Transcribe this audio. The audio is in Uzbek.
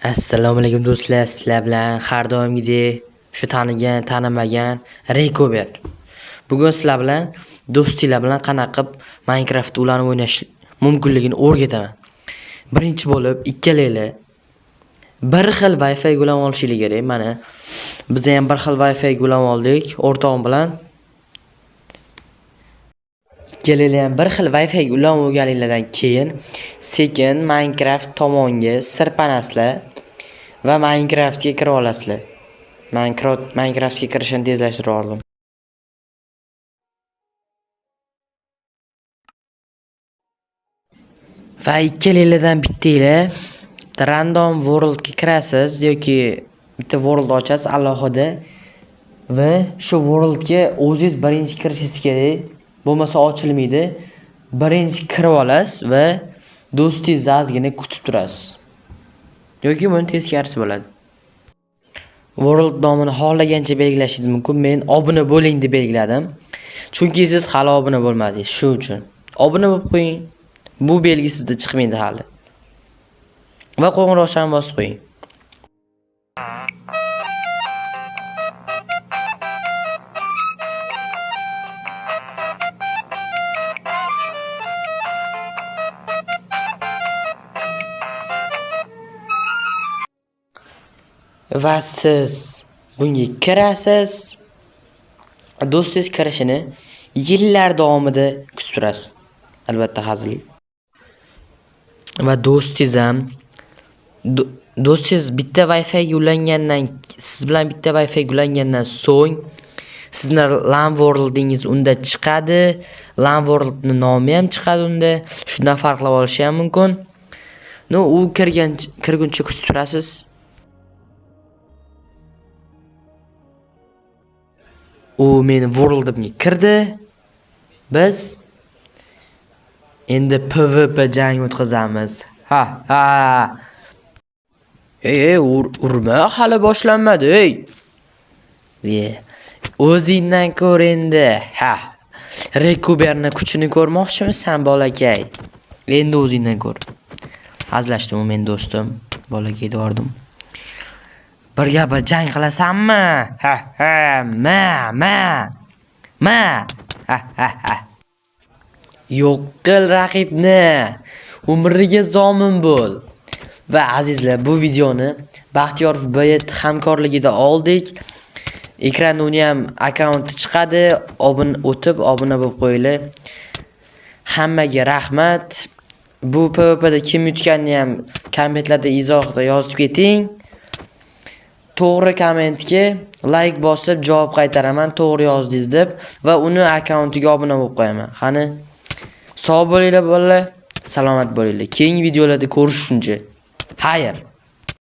Assalomu alaykum do'stlar, sizlar bilan har doimgidek shu tanigan, tanimagan Raycover. Bugun sizlar bilan do'stinglar bilan qanaqa qilib Minecraft ulanib o'ynash mumkinligini o'rgataman. Birinchi bo'lib ikkalanglar bir xil Wi-Fi ga ulanib olishingiz kerak. Mana biz ham bir xil Wi-Fi ga ulanib oldik o'rtog'im bilan. Ikkalanglar ham bir xil Wi-Fi ga ulanib olganinglardan keyin sekin Minecraft tomonga sirpanasizlar va Minecraftga kira olasizlar. Minecraftga kirishni tezlashtirib oldim. Va ikkalanglardan bittanglar random world ga kirasiz yoki bitta world ochasiz alohida va shu world ga o'zingiz birinchi kirishingiz kerak. Bo'lmasa ochilmaydi. Birinchi kirib olasiz va do'stingiz ozgina kutib turasiz. Yoki buni teskarisi bo'ladi. World nomini xohlagancha belgilashingiz mumkin. Men obuna bo'ling deb belgiladim. Chunki siz hali obuna bo'lmadingiz, shu uchun. Obuna bo'lib qo'ying. Bu belgi sizda chiqmaydi hali. Va qo'ng'iroqchani bosib qo'ying. Va siz bunga kirasiz. Do'stingiz kirishini yillar davomida kutib turasiz. Albatta hazil. Va do'stingiz ham do'stingiz bitta Wi-Fi ga ulangandan siz bilan bitta Wi-Fi ga ulangandan so'ng sizning LAN worldingiz unda chiqadi. LAN worldning nomi ham chiqadi unda. Shundan farqlab olish ham mumkin. U kirguncha kutib turasiz. U meni worldimga kirdi. Biz endi PvP jang o'tkazamiz. Ha. Urma, hali boshlanmadi, ey. O'zingdan ko'r endi. Ha. Raycoverning kuchini ko'rmoqchimisan, bolakay? Endi o'zingdan ko'r. Hazlashdim, men do'stim, bolakay dedim. Birga bir jang qilasanmi? Ma. Yo'q qil raqibni. Umriga zomin bo'l. Va azizlar, bu videoni Baxtiyorov BT hamkorligida oldik. Ekranda uni ham akkaunti chiqadi. Obuna bo'lib qo'yinglar. Hammaga rahmat. Bu PvPda kim yutganini ham kommentlarda izohda yozib keting. To'g'ri kommentga like bosib javob qaytaraman, to'g'ri yozdingiz deb va uni akkauntiga obuna bo'lib qo'yaman. Qani sog' bo'linglar bolalar, salomat bo'linglar. Keyingi videolarda ko'rishguncha. Xayr.